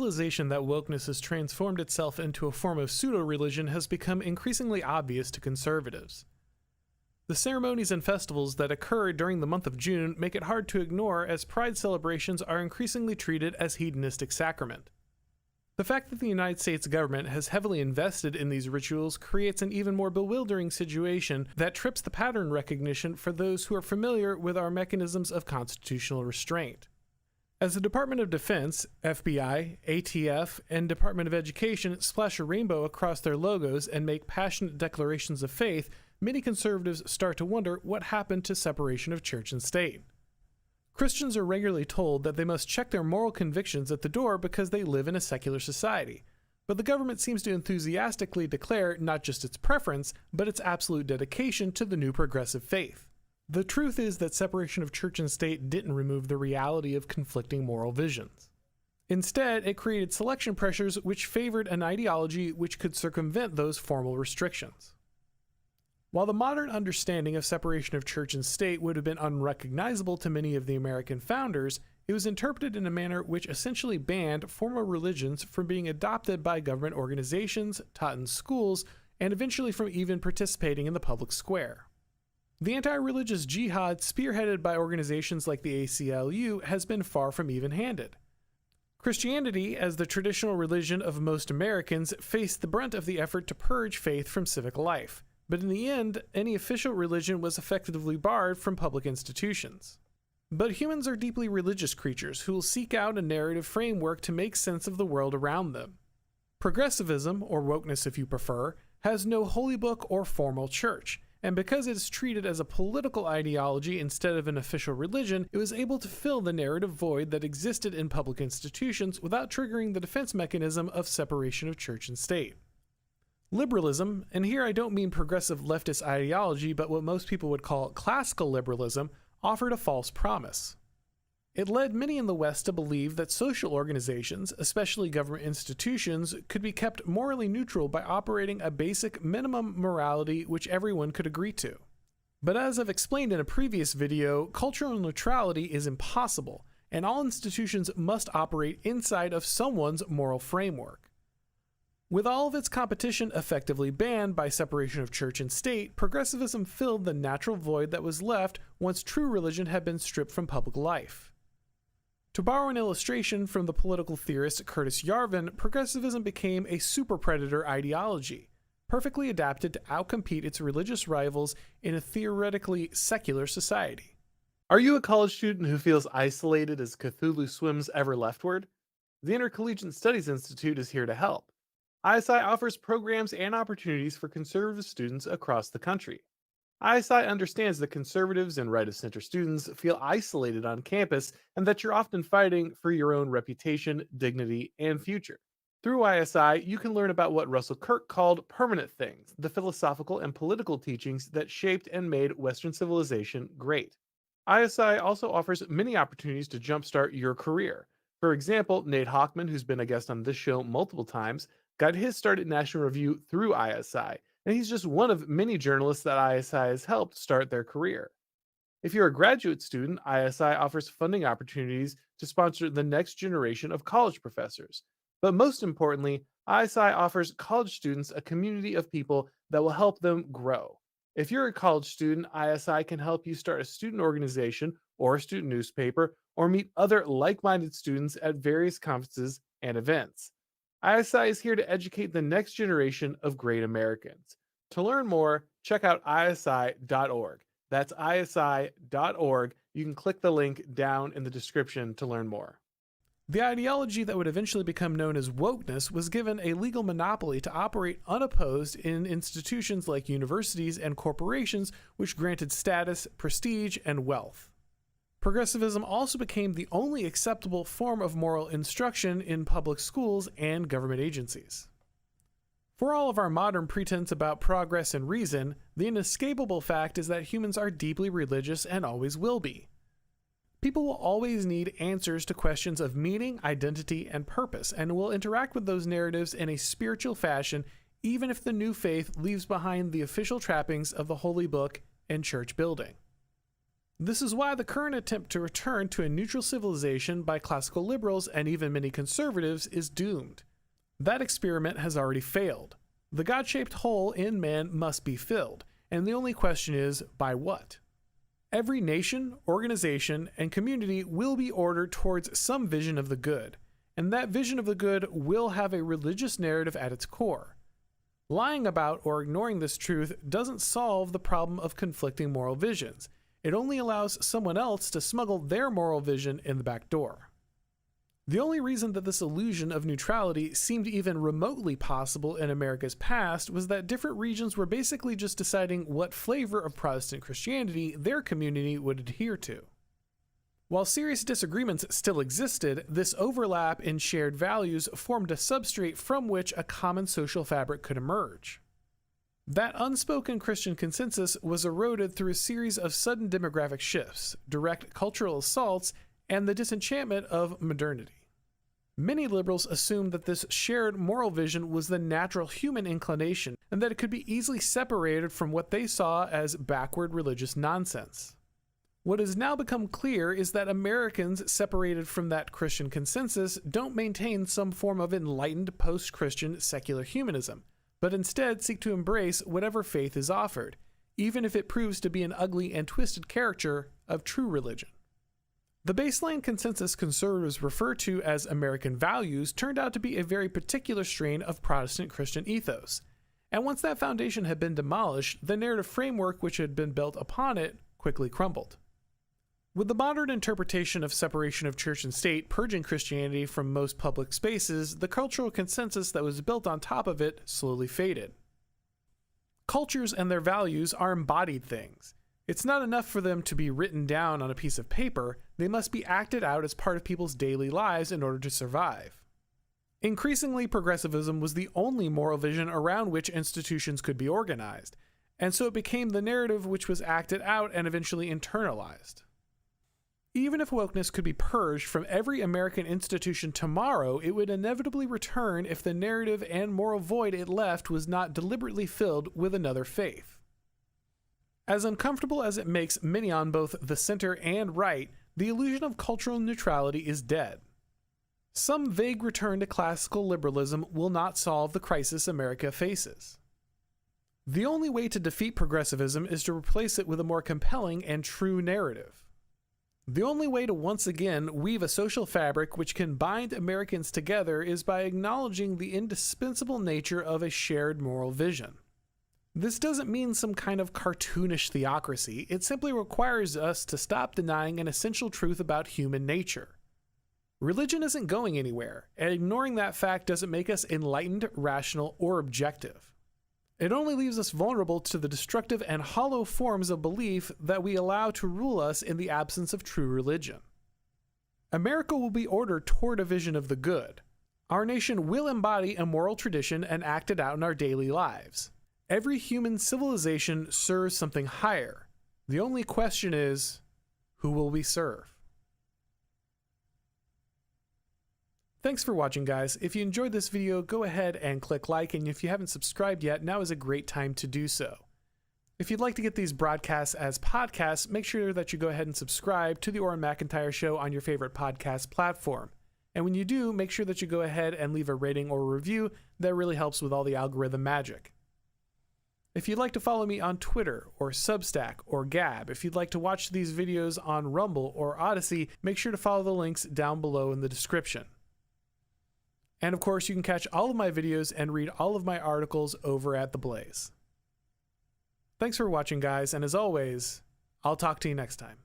realization that wokeness has transformed itself into a form of pseudo-religion has become increasingly obvious to conservatives. The ceremonies and festivals that occur during the month of June make it hard to ignore, as pride celebrations are increasingly treated as hedonistic sacrament. The fact that the United States government has heavily invested in these rituals creates an even more bewildering situation that trips the pattern recognition for those who are familiar with our mechanisms of constitutional restraint. As the Department of Defense, FBI, ATF, and Department of Education splash a rainbow across their logos and make passionate declarations of faith, many conservatives start to wonder what happened to separation of church and state. Christians are regularly told that they must check their moral convictions at the door because they live in a secular society, but the government seems to enthusiastically declare not just its preference, but its absolute dedication to the new progressive faith. The truth is that separation of church and state didn't remove the reality of conflicting moral visions. Instead, it created selection pressures which favored an ideology which could circumvent those formal restrictions. While the modern understanding of separation of church and state would have been unrecognizable to many of the American founders, it was interpreted in a manner which essentially banned formal religions from being adopted by government organizations, taught in schools, and eventually from even participating in the public square. The anti-religious jihad spearheaded by organizations like the ACLU has been far from even-handed. Christianity, as the traditional religion of most Americans, faced the brunt of the effort to purge faith from civic life. But in the end, any official religion was effectively barred from public institutions. But humans are deeply religious creatures who will seek out a narrative framework to make sense of the world around them. Progressivism, or wokeness if you prefer, has no holy book or formal church, and because it is treated as a political ideology instead of an official religion, it was able to fill the narrative void that existed in public institutions without triggering the defense mechanism of separation of church and state. Liberalism, and here I don't mean progressive leftist ideology, but what most people would call classical liberalism, offered a false promise. It led many in the West to believe that social organizations, especially government institutions, could be kept morally neutral by operating a basic minimum morality which everyone could agree to. But as I've explained in a previous video, cultural neutrality is impossible, and all institutions must operate inside of someone's moral framework. With all of its competition effectively banned by separation of church and state, progressivism filled the natural void that was left once true religion had been stripped from public life. To borrow an illustration from the political theorist Curtis Yarvin, progressivism became a super-predator ideology, perfectly adapted to outcompete its religious rivals in a theoretically secular society. Are you a college student who feels isolated as Cthulhu swims ever leftward? The Intercollegiate Studies Institute is here to help. ISI offers programs and opportunities for conservative students across the country. ISI understands that conservatives and right-of-center students feel isolated on campus and that you're often fighting for your own reputation, dignity, and future. Through ISI, you can learn about what Russell Kirk called permanent things, the philosophical and political teachings that shaped and made Western civilization great. ISI also offers many opportunities to jumpstart your career. For example, Nate Hochman, who's been a guest on this show multiple times, got his start at National Review through ISI, and he's just one of many journalists that ISI has helped start their career. If you're a graduate student, ISI offers funding opportunities to sponsor the next generation of college professors. But most importantly, ISI offers college students a community of people that will help them grow. If you're a college student, ISI can help you start a student organization or a student newspaper, or meet other like-minded students at various conferences and events. ISI is here to educate the next generation of great Americans. To learn more, check out isi.org. That's isi.org. You can click the link down in the description to learn more. The ideology that would eventually become known as wokeness was given a legal monopoly to operate unopposed in institutions like universities and corporations, which granted status, prestige, and wealth. Progressivism also became the only acceptable form of moral instruction in public schools and government agencies. For all of our modern pretense about progress and reason, the inescapable fact is that humans are deeply religious and always will be. People will always need answers to questions of meaning, identity, and purpose, and will interact with those narratives in a spiritual fashion, even if the new faith leaves behind the official trappings of the holy book and church building. This is why the current attempt to return to a neutral civilization by classical liberals and even many conservatives is doomed. That experiment has already failed. The God-shaped hole in man must be filled, and the only question is, by what? Every nation, organization, and community will be ordered towards some vision of the good, and that vision of the good will have a religious narrative at its core. Lying about or ignoring this truth doesn't solve the problem of conflicting moral visions. It only allows someone else to smuggle their moral vision in the back door. The only reason that this illusion of neutrality seemed even remotely possible in America's past was that different regions were basically just deciding what flavor of Protestant Christianity their community would adhere to. While serious disagreements still existed, this overlap in shared values formed a substrate from which a common social fabric could emerge. That unspoken Christian consensus was eroded through a series of sudden demographic shifts, direct cultural assaults, and the disenchantment of modernity. Many liberals assumed that this shared moral vision was the natural human inclination and that it could be easily separated from what they saw as backward religious nonsense. What has now become clear is that Americans separated from that Christian consensus don't maintain some form of enlightened post-Christian secular humanism, but instead seek to embrace whatever faith is offered, even if it proves to be an ugly and twisted caricature of true religion. The baseline consensus conservatives refer to as American values turned out to be a very particular strain of Protestant Christian ethos, and once that foundation had been demolished, the narrative framework which had been built upon it quickly crumbled. With the modern interpretation of separation of church and state purging Christianity from most public spaces, the cultural consensus that was built on top of it slowly faded. Cultures and their values are embodied things. It's not enough for them to be written down on a piece of paper, they must be acted out as part of people's daily lives in order to survive. Increasingly, progressivism was the only moral vision around which institutions could be organized, and so it became the narrative which was acted out and eventually internalized. Even if wokeness could be purged from every American institution tomorrow, it would inevitably return if the narrative and moral void it left was not deliberately filled with another faith. As uncomfortable as it makes many on both the center and right, the illusion of cultural neutrality is dead. Some vague return to classical liberalism will not solve the crisis America faces. The only way to defeat progressivism is to replace it with a more compelling and true narrative. The only way to once again weave a social fabric which can bind Americans together is by acknowledging the indispensable nature of a shared moral vision. This doesn't mean some kind of cartoonish theocracy, it simply requires us to stop denying an essential truth about human nature. Religion isn't going anywhere, and ignoring that fact doesn't make us enlightened, rational, or objective. It only leaves us vulnerable to the destructive and hollow forms of belief that we allow to rule us in the absence of true religion. America will be ordered toward a vision of the good. Our nation will embody a moral tradition and act it out in our daily lives. Every human civilization serves something higher. The only question is, who will we serve? Thanks for watching, guys. If you enjoyed this video, go ahead and click like, and if you haven't subscribed yet, now is a great time to do so. If you'd like to get these broadcasts as podcasts, make sure that you go ahead and subscribe to The Orrin McIntyre Show on your favorite podcast platform. And when you do, make sure that you go ahead and leave a rating or a review. That really helps with all the algorithm magic. If you'd like to follow me on Twitter or Substack or Gab, if you'd like to watch these videos on Rumble or Odyssey, make sure to follow the links down below in the description. And of course, you can catch all of my videos and read all of my articles over at The Blaze. Thanks for watching, guys, and as always, I'll talk to you next time.